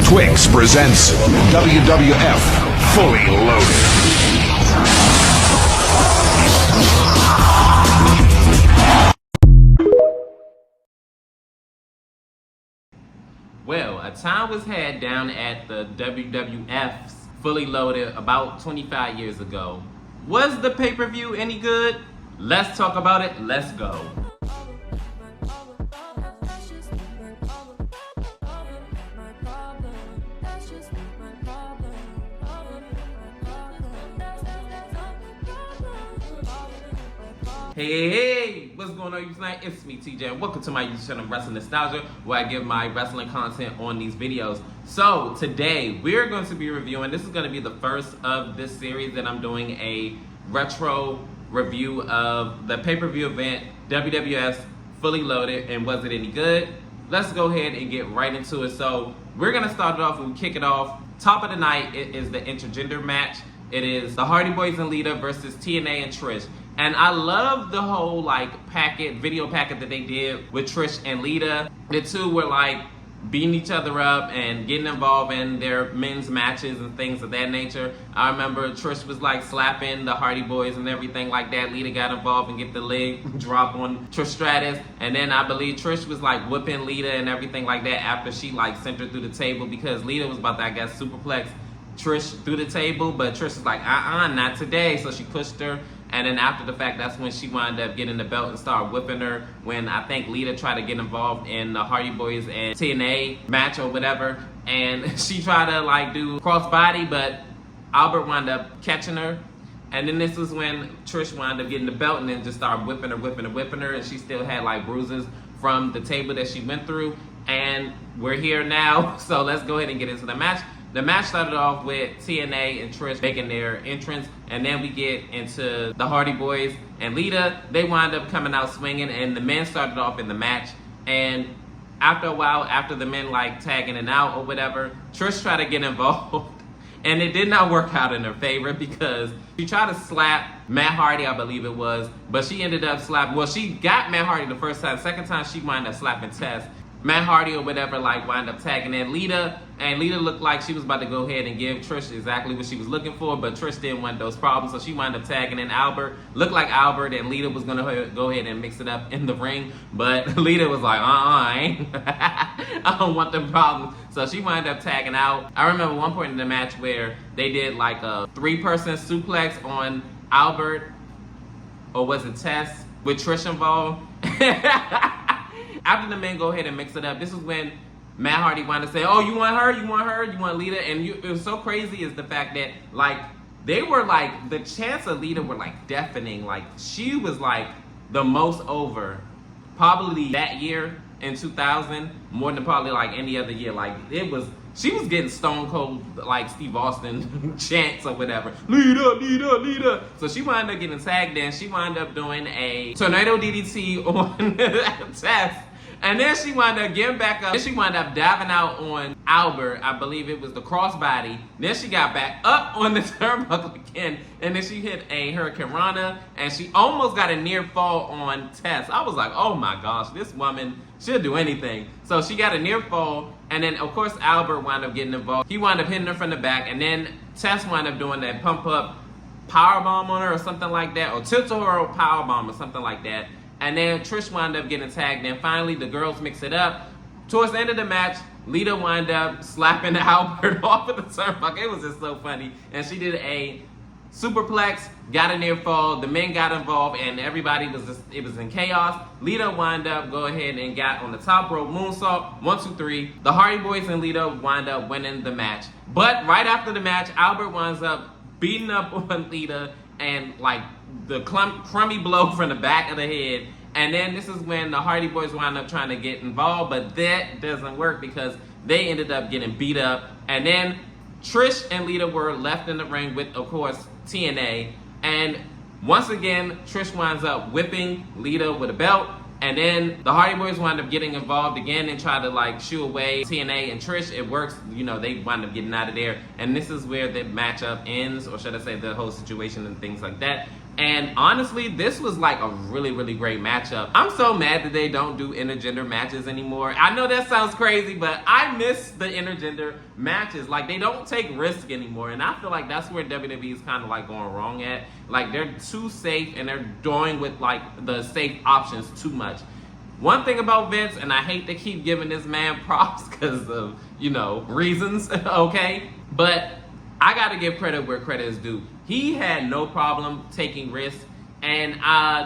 Twix presents WWF Fully Loaded. Well, a time was had down at the WWF's Fully Loaded about 25 years ago. Was the pay-per-view any good? Let's talk about it. Let's go. Hey, what's going on tonight? It's me, TJ, and welcome to my YouTube channel, Wrestling Nostalgia, where I give my wrestling content on these videos. So, today, we're going to be reviewing, this is going to be the first of this series that I'm doing a retro review of the pay-per-view event, WWF Fully Loaded, and was it any good? Let's go ahead and get right into it. So, we're going to start it off and kick it off. Top of the night, it is the intergender match. It is the Hardy Boys and Lita versus TNA and Trish. And I love the whole video packet that they did with Trish and Lita. The two were like beating each other up and getting involved in their men's matches and things of that nature. I remember Trish was like slapping the Hardy Boys and everything like that. Lita got involved and get the leg drop on Trish Stratus. And then I believe Trish was like whipping Lita and everything like that after she like sent her through the table because Lita was about to, I guess, superplex Trish through the table, but Trish was like, not today. So she pushed her. And then after the fact, that's when she wound up getting the belt and started whipping her. When I think Lita tried to get involved in the Hardy Boys and TNA match or whatever. And she tried to like do crossbody, but Albert wound up catching her. And then this was when Trish wound up getting the belt and then just started whipping her. And she still had like bruises from the table that she went through. And we're here now, so let's go ahead and get into the match. The match started off with TNA and Trish making their entrance, and then we get into the Hardy Boys and Lita. They wind up coming out swinging, and the men started off in the match. And after a while, after the men like tagging it out or whatever, Trish tried to get involved, and it did not work out in her favor because she tried to slap Matt Hardy, I believe it was, but she ended up slapping. Well, she got Matt Hardy the first time. Second time, she wound up slapping Tess. Matt Hardy or whatever like wound up tagging in Lita, and Lita looked like she was about to go ahead and give Trish exactly what she was looking for, but Trish didn't want those problems, so she wound up tagging in Albert. Looked like Albert and Lita was gonna go ahead and mix it up in the ring, but Lita was like, I don't want them problems. So she wound up tagging out. I remember one point in the match where they did like a 3-person suplex on Albert, or was it Tess, with Trish involved. After the men go ahead and mix it up, this is when Matt Hardy wanted to say, oh, you want her, you want Lita? And it was so crazy is the fact that, like, they were like, the chants of Lita were like deafening. Like, she was like the most over, probably that year in 2000, more than probably like any other year. Like, she was getting stone cold, like Steve Austin chants or whatever. Lita. So she wound up getting tagged in. She wound up doing a tornado DDT on Tess. And then she wound up getting back up. Then she wound up diving out on Albert. I believe it was the crossbody. Then she got back up on the turnbuckle again. And then she hit a Hurricane Rana. And she almost got a near fall on Tess. I was like, oh my gosh, this woman, she'll do anything. So she got a near fall. And then, of course, Albert wound up getting involved. He wound up hitting her from the back. And then Tess wound up doing that pump-up powerbomb on her or something like that. Or tilt-a-whirl powerbomb or something like that. And then Trish wound up getting tagged. And finally, the girls mix it up. Towards the end of the match, Lita wound up slapping Albert off of the turnbuckle. It was just so funny. And she did a superplex, got a near fall. The men got involved, and everybody was just, it was in chaos. Lita wound up go ahead and got on the top rope moonsault. 1, 2, 3. The Hardy Boys and Lita wound up winning the match. But right after the match, Albert winds up beating up on Lita and like the crummy blow from the back of the head. And then this is when the Hardy Boys wound up trying to get involved, but that doesn't work because they ended up getting beat up. And then Trish and Lita were left in the ring with, of course, TNA. And once again, Trish winds up whipping Lita with a belt. And then the Hardy Boys wind up getting involved again and try to like shoo away TNA and Trish. It works, you know, they wind up getting out of there. And this is where the matchup ends, or should I say the whole situation and things like that. And honestly, this was like a really, really great matchup. I'm so mad that they don't do intergender matches anymore. I know that sounds crazy, but I miss the intergender matches. Like, they don't take risk anymore. And I feel like that's where WWE is kind of like going wrong at. Like, they're too safe and they're doing with like the safe options too much. One thing about Vince, and I hate to keep giving this man props because of, you know, reasons, okay? But I got to give credit where credit is due. He had no problem taking risks. And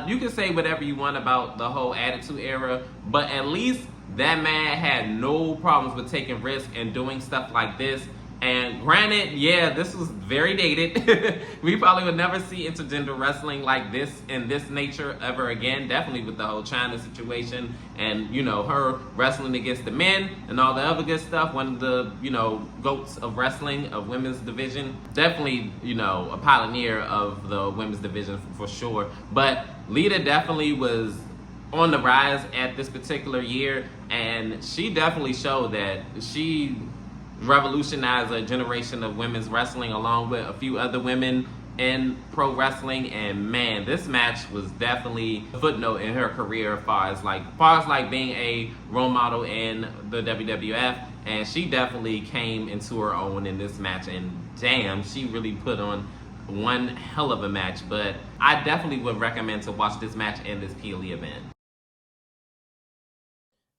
you can say whatever you want about the whole Attitude Era, but at least that man had no problems with taking risks and doing stuff like this. And granted, yeah, this was very dated. We probably would never see intergender wrestling like this in this nature ever again. Definitely with the whole China situation and, you know, her wrestling against the men and all the other good stuff. One of the, you know, goats of wrestling, of women's division. Definitely, you know, a pioneer of the women's division for sure. But Lita definitely was on the rise at this particular year. And she definitely showed that she revolutionized a generation of women's wrestling along with a few other women in pro wrestling. And man, this match was definitely a footnote in her career as far as like being a role model in the WWF. And she definitely came into her own in this match, and damn, she really put on one hell of a match. But I definitely would recommend to watch this match and this PLE event.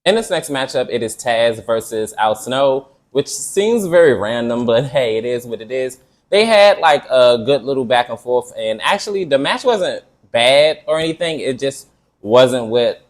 In this next matchup, it is Taz versus Al Snow, which seems very random, but hey, it is what it is. They had like a good little back and forth, and actually the match wasn't bad or anything. It just wasn't what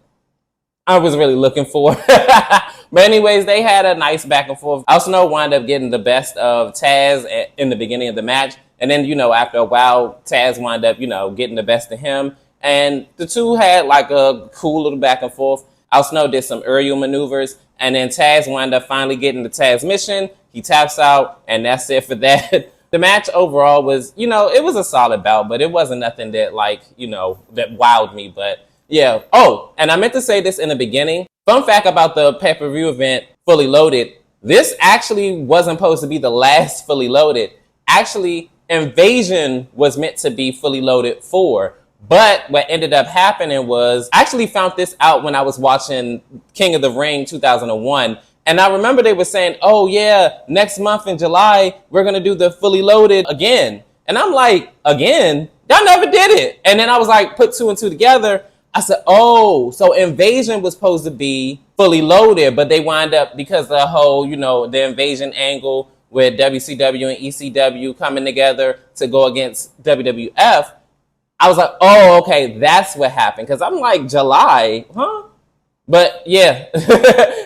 I was really looking for. But anyways, they had a nice back and forth. Al Snow wound up getting the best of Taz in the beginning of the match. And then, you know, after a while, Taz wound up, you know, getting the best of him. And the two had like a cool little back and forth. Al Snow did some aerial maneuvers, and then Taz wound up finally getting the Taz mission. He taps out, and that's it for that. The match overall was, you know, it was a solid bout, but it wasn't nothing that, like, you know, that wowed me. But yeah. Oh, and I meant to say this in the beginning. Fun fact about the pay-per-view event, Fully Loaded. This actually wasn't supposed to be the last Fully Loaded. Actually, Invasion was meant to be Fully Loaded 4. But what ended up happening was, I actually found this out when I was watching King of the Ring 2001. And I remember they were saying, oh yeah, next month in July, we're going to do the Fully Loaded again. And I'm like, again? Y'all never did it. And then I was like, put two and two together. I said, oh, so Invasion was supposed to be Fully Loaded, but they wind up, because of the whole, you know, the Invasion angle with WCW and ECW coming together to go against WWF. I was like, oh, okay, that's what happened. Because I'm like, July, huh? But yeah,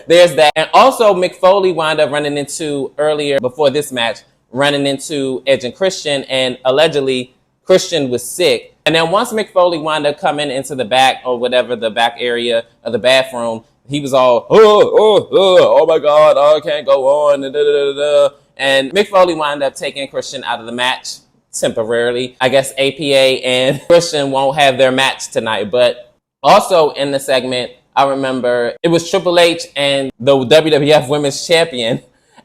there's that. And also, Mick Foley wound up running into, earlier, before this match, running into Edge and Christian. And allegedly, Christian was sick. And then once Mick Foley wound up coming into the back, or whatever, the back area of the bathroom, he was all, oh my God, I can't go on. And Mick Foley wound up taking Christian out of the match. Temporarily. I guess APA and Christian won't have their match tonight. But also in the segment, I remember it was Triple H and the WWF Women's Champion,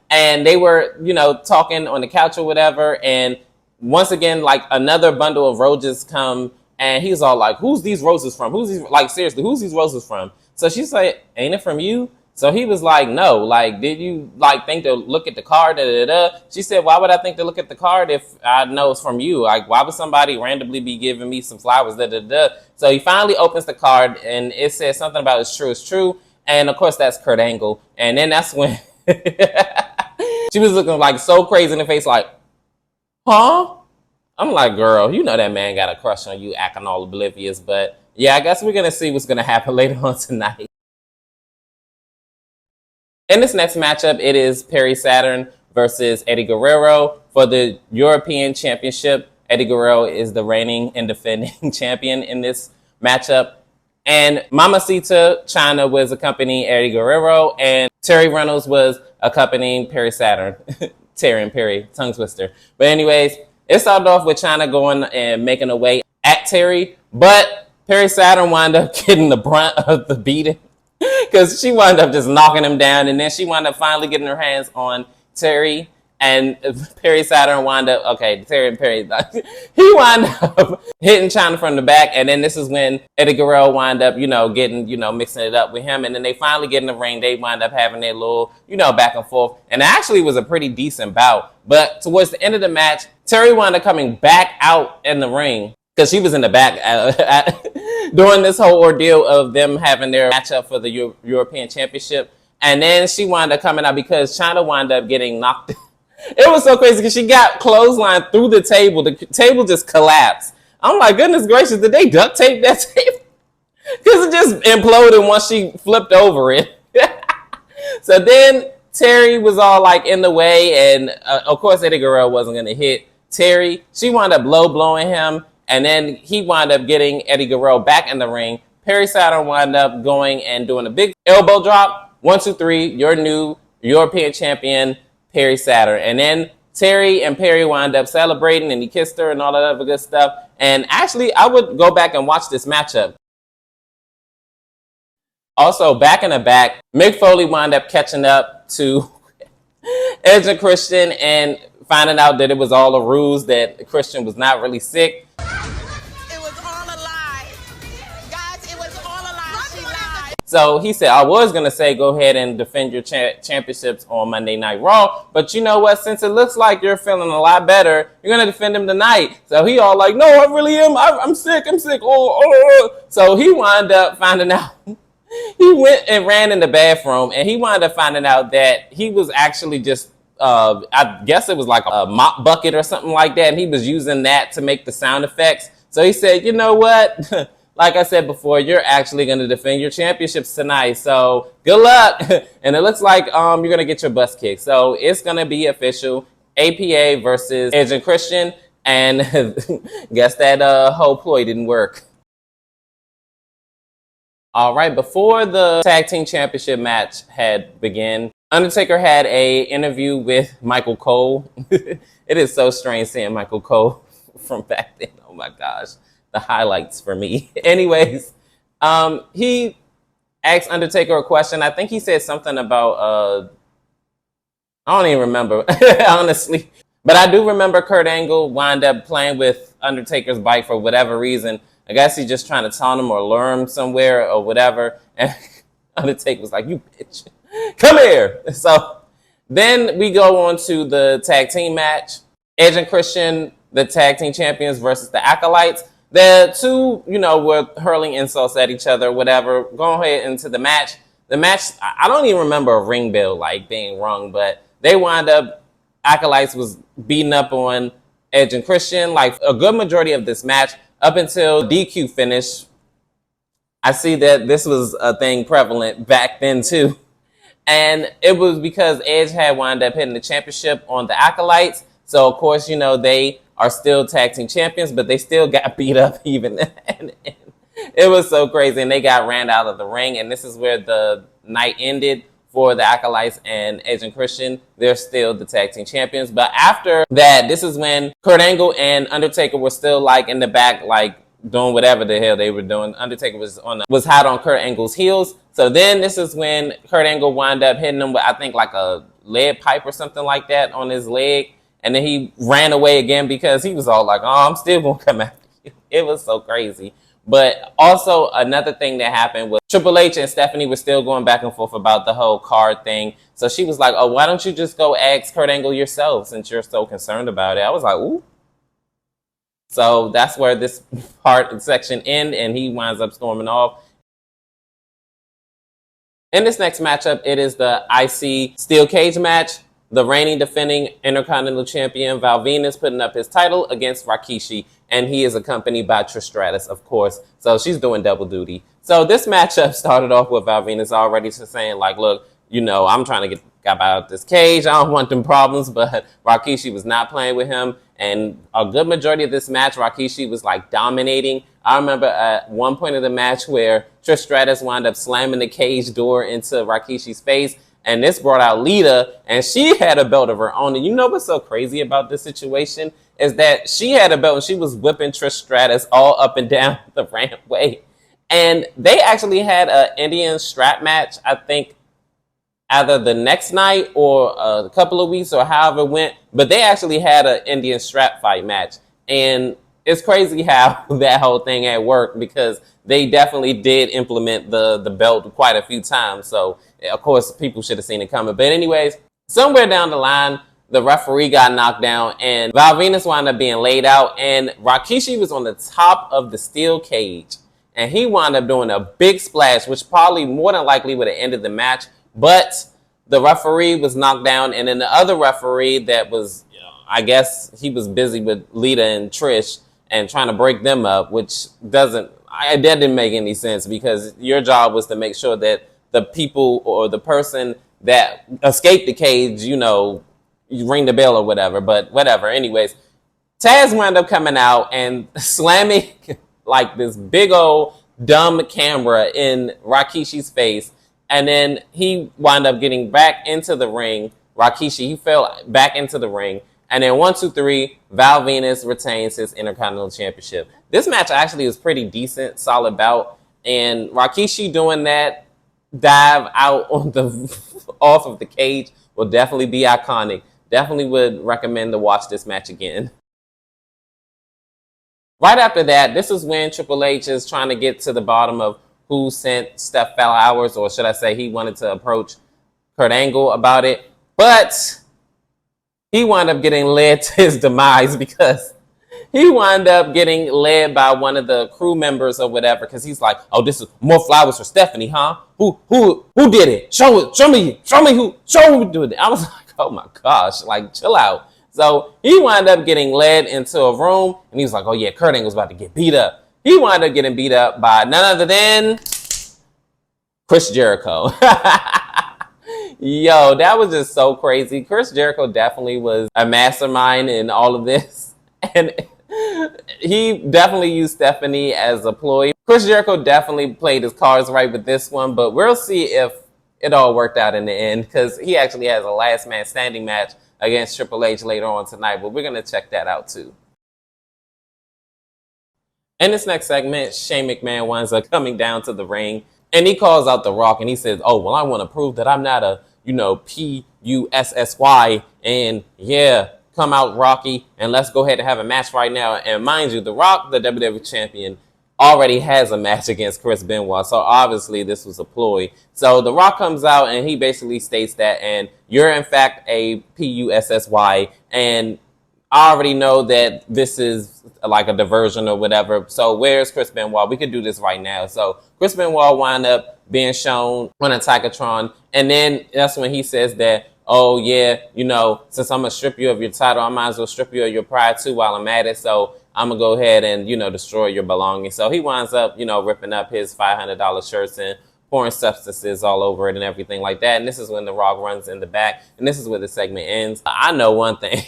and they were, you know, talking on the couch or whatever. And once again, like, another bundle of roses come, and he's all like, who's these roses from? Who's these, like, seriously, who's these roses from? So she's like, ain't it from you? So he was like, no, like, did you, like, think to look at the card? She said, why would I think to look at the card if I know it's from you? Like, why would somebody randomly be giving me some flowers? So he finally opens the card, and it says something about it's true. And of course, that's Kurt Angle. And then that's when she was looking like so crazy in the face, like, huh? I'm like, girl, you know that man got a crush on you, acting all oblivious. But yeah, I guess we're going to see what's going to happen later on tonight. In this next matchup, it is Perry Saturn versus Eddie Guerrero for the European Championship. Eddie Guerrero is the reigning and defending champion in this matchup. And Mamacita China was accompanying Eddie Guerrero, and Terry Reynolds was accompanying Perry Saturn. Terry and Perry, tongue twister. But anyways, it started off with China going and making a way at Terry, but Perry Saturn wound up getting the brunt of the beating, because she wound up just knocking him down, and then she wound up finally getting her hands on Terry. And Perry Saturn wound up, Terry and Perry, he wound up hitting China from the back. And then this is when Eddie Guerrero wound up, getting, mixing it up with him. And then they finally get in the ring. They wind up having their little, back and forth. And it actually was a pretty decent bout. But towards the end of the match, Terry wound up coming back out in the ring because she was in the back during this whole ordeal of them having their matchup for the European Championship. And then she wound up coming out because China wound up getting knocked. It was so crazy because she got clotheslined through the table. The table just collapsed. I'm like, goodness gracious, did they duct tape that table? Because it just imploded once she flipped over it. So then Terry was all like in the way, and of course Eddie Guerrero wasn't going to hit Terry. She wound up low blowing him, and then he wound up getting Eddie Guerrero back in the ring. Perry Saturn wound up going and doing a big elbow drop. 1, 2, 3, your new European champion, Perry Saturn. And then Terry and Perry wound up celebrating, and he kissed her and all that other good stuff. And actually, I would go back and watch this matchup. Also, back in the back, Mick Foley wound up catching up to Edge and Christian and finding out that it was all a ruse, that Christian was not really sick. So he said, I was going to say, go ahead and defend your championships on Monday Night Raw. But you know what? Since it looks like you're feeling a lot better, you're going to defend him tonight. So he all like, no, I really am. I'm sick. Oh. So he wound up finding out. He went and ran in the bathroom, and he wound up finding out that he was actually just, I guess it was like a mop bucket or something like that. And he was using that to make the sound effects. So he said, you know what? Like I said before, you're actually going to defend your championships tonight. So good luck. And it looks like you're going to get your butts kicked. So it's going to be official. APA versus Edge and Christian. And guess that whole ploy didn't work. All right. Before the tag team championship match had begun, Undertaker had a interview with Michael Cole. It is so strange seeing Michael Cole from back then. Oh, my gosh. The highlights for me. Anyways, he asked Undertaker a question. I think he said something about, I don't even remember, honestly. But I do remember Kurt Angle wound up playing with Undertaker's bike for whatever reason. I guess he's just trying to taunt him or lure him somewhere or whatever. And Undertaker was like, you bitch, come here. So then we go on to the tag team match. Edge and Christian, the tag team champions versus the Acolytes. The two, were hurling insults at each other, whatever. Go ahead into the match. The match, I don't even remember a ring bell being rung, but they wound up, Acolytes was beating up on Edge and Christian, like a good majority of this match up until DQ finish. I see that this was a thing prevalent back then too. And it was because Edge had wound up hitting the championship on the Acolytes. So of course, they are still tag team champions, but they still got beat up even. And it was so crazy. And they got ran out of the ring. And this is where the night ended for the Acolytes and Edge and Christian. They're still the tag team champions. But after that, this is when Kurt Angle and Undertaker were still in the back, doing whatever the hell they were doing. Undertaker was hot on Kurt Angle's heels. So then this is when Kurt Angle wound up hitting him with, I think, a lead pipe or something like that on his leg. And then he ran away again because he was all like, oh, I'm still going to come after you. It was so crazy. But also another thing that happened was Triple H and Stephanie were still going back and forth about the whole card thing. So she was like, oh, why don't you just go ask Kurt Angle yourself since you're so concerned about it? I was like, ooh. So that's where this section ends, and he winds up storming off. In this next matchup, it is the IC Steel Cage match. The reigning defending Intercontinental Champion Val Venis putting up his title against Rikishi, and he is accompanied by Trish Stratus, of course. So she's doing double duty. So this matchup started off with Val Venis already saying, look, I'm trying to get out this cage. I don't want them problems, but Rikishi was not playing with him. And a good majority of this match, Rikishi was dominating. I remember at one point of the match where Trish Stratus wound up slamming the cage door into Rikishi's face. And this brought out Lita, and she had a belt of her own. And you know what's so crazy about this situation is that she had a belt and she was whipping Trish Stratus all up and down the rampway. And they actually had an Indian strap match, I think, either the next night or a couple of weeks or however it went. But they actually had an Indian strap fight match. And it's crazy how that whole thing had worked because they definitely did implement the belt quite a few times. So, of course, people should have seen it coming. But anyways, somewhere down the line, the referee got knocked down and Val Venus wound up being laid out. And Rikishi was on the top of the steel cage. And he wound up doing a big splash, which probably more than likely would have ended the match. But the referee was knocked down. And then the other referee that was, I guess he was busy with Lita and Trish and trying to break them up, which that didn't make any sense because your job was to make sure that the people or the person that escaped the cage, you ring the bell or whatever. But whatever. Anyways, Taz wound up coming out and slamming like this big old dumb camera in Rikishi's face. And then he wound up getting back into the ring. Rikishi, he fell back into the ring. And then 1, 2, 3, Val Venus retains his Intercontinental Championship. This match actually was pretty decent, solid bout. And Rikishi doing that dive out on off of the cage will definitely be iconic. Definitely would recommend to watch this match again. Right after that, this is when Triple H is trying to get to the bottom of who sent Steph Flowers, or should I say he wanted to approach Kurt Angle about it. But he wound up getting led to his demise because he wound up getting led by one of the crew members or whatever because he's like, oh, this is more flowers for Stephanie, huh? Who did it? Show me who did it. I was like, oh my gosh, like chill out. So he wound up getting led into a room and he was like, oh yeah, Kurt Angle's about to get beat up. He wound up getting beat up by none other than Chris Jericho. Yo, that was just so crazy. Chris Jericho definitely was a mastermind in all of this. And he definitely used Stephanie as a ploy. Chris Jericho definitely played his cards right with this one, but we'll see if it all worked out in the end because he actually has a last man standing match against Triple H later on tonight, but we're going to check that out too. In this next segment, Shane McMahon winds up coming down to the ring and he calls out The Rock and he says, oh, well, I want to prove that I'm not a, P-U-S-S-Y and yeah, come out Rocky and let's go ahead and have a match right now. And mind you, The Rock, the WWF champion, already has a match against Chris Benoit. So obviously this was a ploy. So The Rock comes out and he basically states that, and you're in fact a P-U-S-S-Y. And I already know that this is like a diversion or whatever. So where's Chris Benoit? We could do this right now. So Chris Benoit wound up being shown on a Titantron. And then that's when he says that, oh yeah, since I'm going to strip you of your title, I might as well strip you of your pride too while I'm at it. So I'm going to go ahead and, destroy your belongings. So he winds up, ripping up his $500 shirts and pouring substances all over it and everything like that. And this is when The Rock runs in the back. And this is where the segment ends. I know one thing.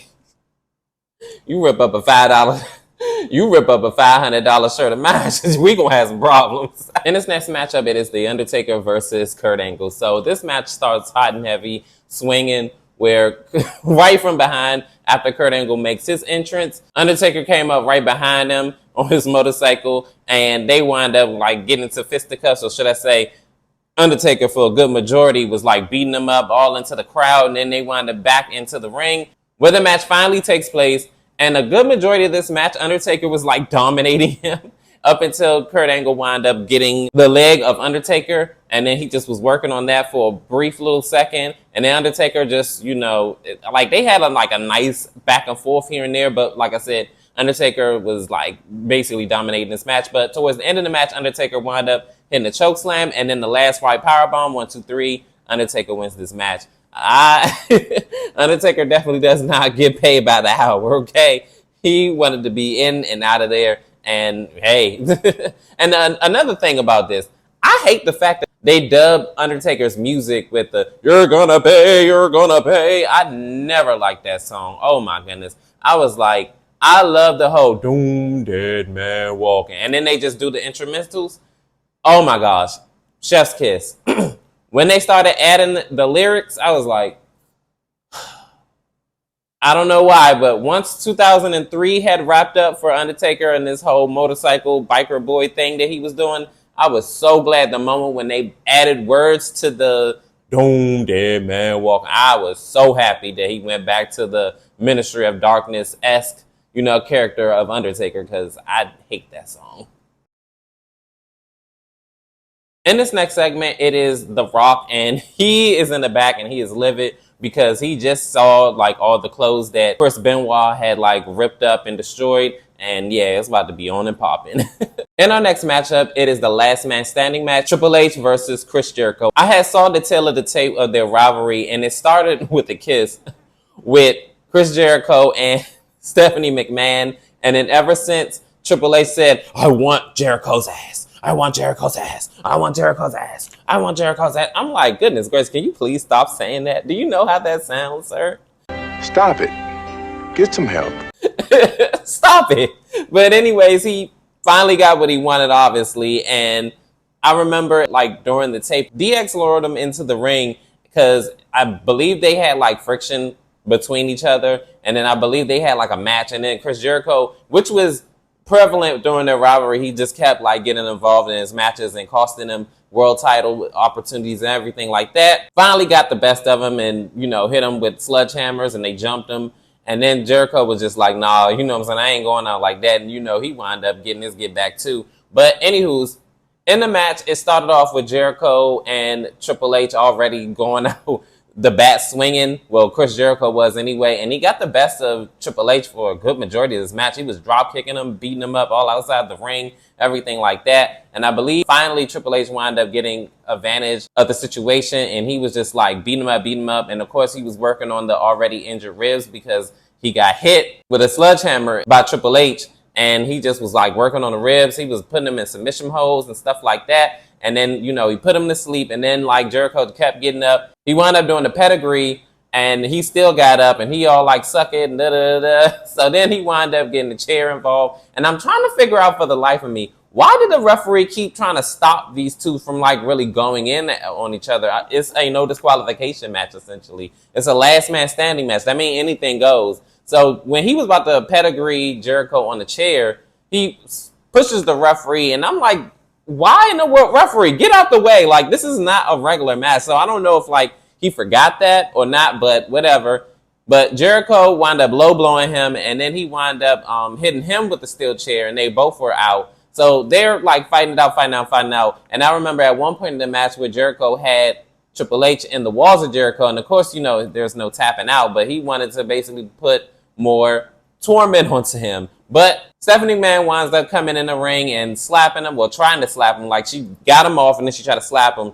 You rip up a $500 shirt of mine, we gonna have some problems. In this next matchup, it is The Undertaker versus Kurt Angle. So this match starts hot and heavy, swinging, where right from behind, after Kurt Angle makes his entrance, Undertaker came up right behind him on his motorcycle, and they wind up like getting into fisticuffs, or should I say, Undertaker for a good majority was like beating them up all into the crowd, and then they wind up back into the ring, where the match finally takes place. And a good majority of this match, Undertaker was like dominating him up until Kurt Angle wound up getting the leg of Undertaker. And then he just was working on that for a brief little second. And then Undertaker just, like they had a nice back and forth here and there. But like I said, Undertaker was like basically dominating this match. But towards the end of the match, Undertaker wound up hitting a choke slam. And then the last right powerbomb, 1, 2, 3, Undertaker wins this match. Undertaker definitely does not get paid by the hour, okay? He wanted to be in and out of there, and hey. And another thing about this, I hate the fact that they dubbed Undertaker's music with the you're gonna pay. I never liked that song. Oh my goodness. I was like, I love the whole doom dead man walking. And then they just do the instrumentals. Oh my gosh. Chef's kiss. When they started adding the lyrics, I was like, I don't know why, but once 2003 had wrapped up for Undertaker and this whole motorcycle biker boy thing that he was doing, I was so glad the moment when they added words to the Doom, dead man walking. I was so happy that he went back to the Ministry of Darkness-esque, character of Undertaker, because I hate that song. In this next segment, it is The Rock, and he is in the back, and he is livid because he just saw like all the clothes that Chris Benoit had like ripped up and destroyed, and yeah, it's about to be on and popping. In our next matchup, it is the last man standing match, Triple H versus Chris Jericho. I had saw the tail of the tape of their rivalry, and it started with a kiss with Chris Jericho and Stephanie McMahon, and then ever since, Triple H said, "I want Jericho's ass. I want Jericho's ass. I want Jericho's ass. I want Jericho's ass." I'm like, goodness gracious, can you please stop saying that? Do you know how that sounds, sir? Stop it. Get some help. Stop it. But anyways, he finally got what he wanted, obviously. And I remember, like, during the tape, DX lured him into the ring because I believe they had, like, friction between each other. And then I believe they had, like, a match. And then Chris Jericho, which was prevalent during their rivalry, he just kept like getting involved in his matches and costing him world title opportunities and everything like that. Finally got the best of him and, hit him with sledgehammers and they jumped him. And then Jericho was just like, nah, what I'm saying? I ain't going out like that. And, he wound up getting his get back too. But anywho's, in the match, it started off with Jericho and Triple H already going out the bat swinging. Well, Chris Jericho was anyway, and he got the best of Triple H for a good majority of this match. He was drop kicking him, beating him up all outside the ring, everything like that. And I believe finally Triple H wound up getting advantage of the situation, and he was just like beating him up. And of course, he was working on the already injured ribs because he got hit with a sledgehammer by Triple H, and he just was like working on the ribs. He was putting them in submission holds and stuff like that. And then, he put him to sleep. And then, like, Jericho kept getting up. He wound up doing the pedigree, and he still got up, and he all, like, suck it, and da-da-da-da. So then he wound up getting the chair involved. And I'm trying to figure out for the life of me, why did the referee keep trying to stop these two from, like, really going in on each other? It's a no disqualification match, essentially. It's a last man standing match. That means anything goes. So when he was about to pedigree Jericho on the chair, he pushes the referee, and I'm like, why in the world, referee, get out the way? Like, this is not a regular match. So I don't know if, like, he forgot that or not, but whatever. But Jericho wound up low blowing him, and then he wound up hitting him with the steel chair, and they both were out. So they're, like, fighting it out. And I remember at one point in the match where Jericho had Triple H in the walls of Jericho, and of course, there's no tapping out, but he wanted to basically put more torment onto him. But Stephanie McMahon winds up coming in the ring and slapping him, well, trying to slap him. Like, she got him off, and then she tried to slap him.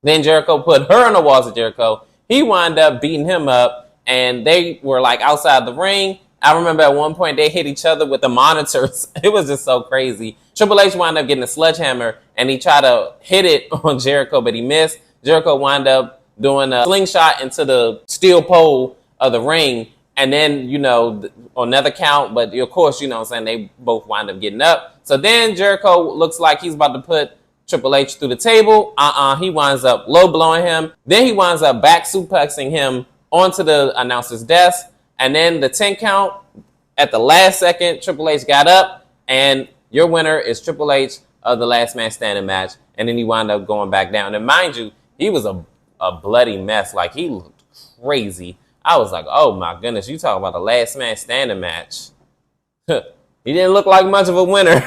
Then Jericho put her on the walls of Jericho. He wound up beating him up, and they were, like, outside the ring. I remember at one point they hit each other with the monitors. It was just so crazy. Triple H wound up getting a sledgehammer, and he tried to hit it on Jericho, but he missed. Jericho wound up doing a slingshot into the steel pole of the ring. And then, on another count, but of course, they both wind up getting up. So then Jericho looks like he's about to put Triple H through the table. He winds up low blowing him. Then he winds up back suplexing him onto the announcer's desk. And then the 10 count, at the last second, Triple H got up. And your winner is Triple H of the last man standing match. And then he wound up going back down. And mind you, he was a bloody mess. Like, he looked crazy. I was like, oh my goodness, you talk about the last man standing match. He didn't look like much of a winner.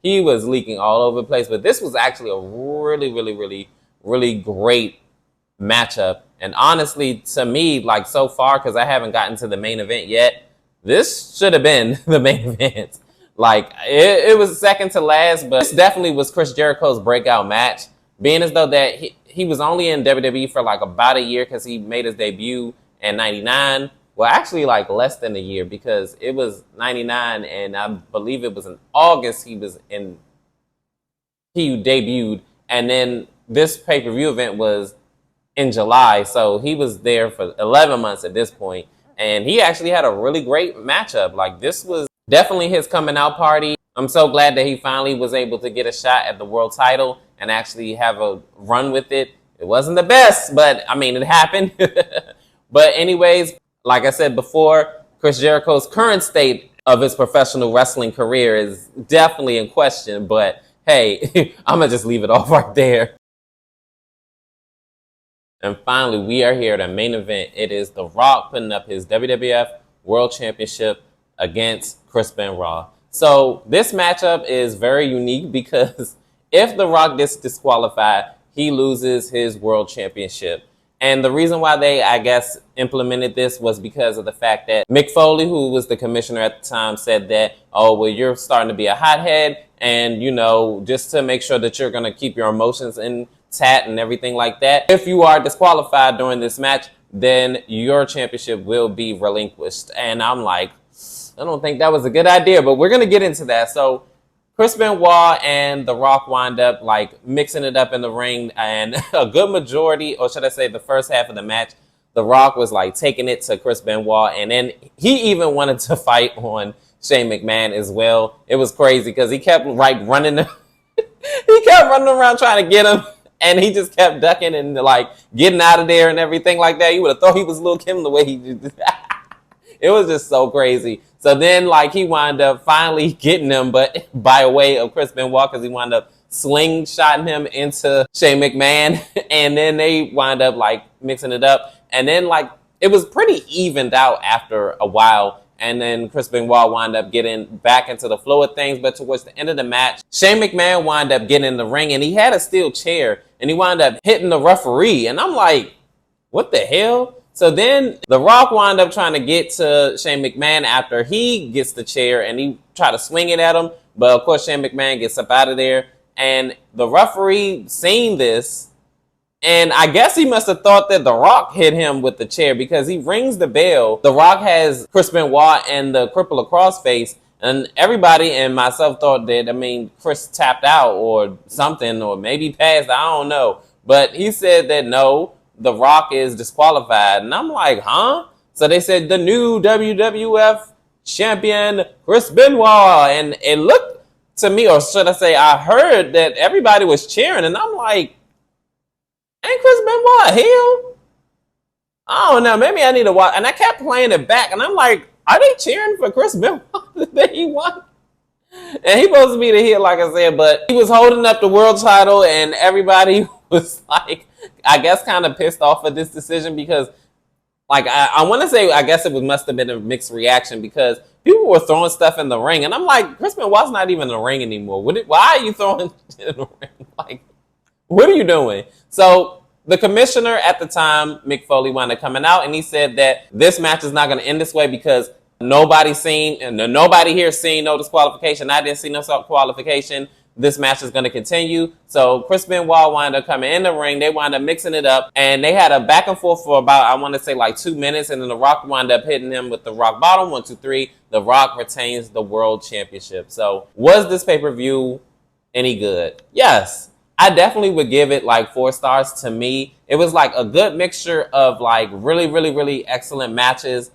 He was leaking all over the place. But this was actually a really, really, really, really great matchup. And honestly, to me, like so far, because I haven't gotten to the main event yet, this should have been the main event. Like, it was second to last, but this definitely was Chris Jericho's breakout match. Being as though that he was only in WWE for like about a year because he made his debut in 99. Well, actually like less than a year because it was 99 and I believe it was in August he debuted. And then this pay-per-view event was in July. So he was there for 11 months at this point. And he actually had a really great matchup. Like, this was definitely his coming out party. I'm so glad that he finally was able to get a shot at the world title and actually have a run with it. It wasn't the best, but I mean, it happened. But anyways, like I said before, Chris Jericho's current state of his professional wrestling career is definitely in question. But hey, I'm going to just leave it off right there. And finally, we are here at a main event. It is The Rock putting up his WWF World Championship against Chris Benoit. So this matchup is very unique because if The Rock gets disqualified, he loses his World Championship. And the reason why they, I guess, implemented this was because of the fact that Mick Foley, who was the commissioner at the time, said that, oh, well, you're starting to be a hothead. And, you know, just to make sure that you're going to keep your emotions intact and everything like that. If you are disqualified during this match, then your championship will be relinquished. And I'm like, I don't think that was a good idea, but we're going to get into that. So Chris Benoit and The Rock wind up like mixing it up in the ring, and a good majority, or should I say the first half of the match, The Rock was like taking it to Chris Benoit, and then he even wanted to fight on Shane McMahon as well. It was crazy because he kept like running, he kept running around trying to get him, and he just kept ducking and like getting out of there and everything like that. You would have thought he was Lil' Kim the way he did. It was just so crazy. So then, like, he wound up finally getting him, but by way of Chris Benoit, because he wound up slingshotting him into Shane McMahon, and then they wind up, like, mixing it up. And then, like, it was pretty evened out after a while, and then Chris Benoit wound up getting back into the flow of things. But towards the end of the match, Shane McMahon wound up getting in the ring, and he had a steel chair, and he wound up hitting the referee. And I'm like, what the hell? So then The Rock wound up trying to get to Shane McMahon after he gets the chair, and he tried to swing it at him. But of course, Shane McMahon gets up out of there, and the referee seen this, and I guess he must have thought that The Rock hit him with the chair, because he rings the bell. The Rock has Chris Benoit and the cripple across face, and everybody and myself thought that, I mean, Chris tapped out or something, or maybe passed, I don't know. But he said that no, The Rock is disqualified. And I'm like, huh? So they said the new WWF champion, Chris Benoit. And it looked to me, or should I say, I heard that everybody was cheering. And I'm like, ain't Chris Benoit heel? I don't know. Maybe I need to watch. And I kept playing it back. And I'm like, are they cheering for Chris Benoit that he won? And he supposed to be the heel, like I said. But he was holding up the world title, and everybody was like, I guess kind of pissed off at this decision, because like I want to say, I guess it must have been a mixed reaction, because people were throwing stuff in the ring, and I'm like, Chris Benoit's not even in the ring anymore. Why are you throwing shit in the ring? Like, what are you doing? So the commissioner at the time, Mick Foley, wound up coming out, and he said that this match is not going to end this way because nobody here seen no disqualification. I didn't see no qualification. This match is going to continue. So Chris Benoit wound up coming in the ring. They wound up mixing it up, and they had a back and forth for about, I want to say, like 2 minutes, and then The Rock wound up hitting him with the Rock Bottom. 1, 2, 3. The Rock retains the World Championship. So was this pay-per-view any good? Yes. I definitely would give it like 4 stars. To me, it was like a good mixture of like really, really, really excellent matches,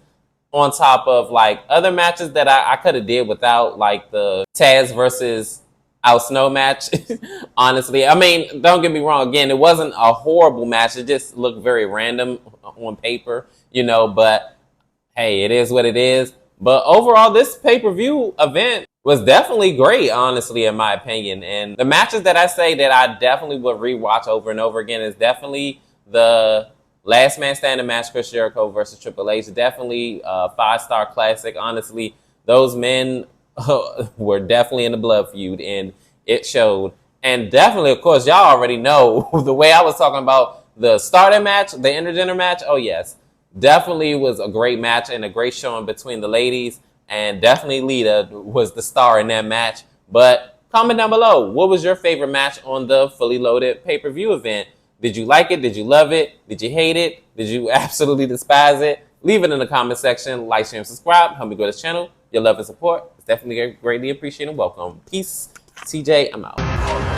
on top of like other matches that I could have did without, like the Taz versus Al Snow match. Honestly, I mean, don't get me wrong. Again, it wasn't a horrible match. It just looked very random on paper, you know, but hey, it is what it is. But overall, this pay-per-view event was definitely great, honestly, in my opinion. And the matches that I say that I definitely would rewatch over and over again is definitely the Last Man Standing match, Chris Jericho versus Triple H. Definitely a 5-star classic. Honestly, those men were definitely in the blood feud, and it showed. And definitely, of course, y'all already know the way I was talking about the starter match, the intergender match. Oh, yes. Definitely was a great match and a great showing between the ladies. And definitely Lita was the star in that match. But comment down below, what was your favorite match on the Fully Loaded pay-per-view event? Did you like it? Did you love it? Did you hate it? Did you absolutely despise it? Leave it in the comment section. Like, share, and subscribe. Help me grow this channel. Your love and support is definitely greatly appreciated and welcome. Peace. TJ, I'm out.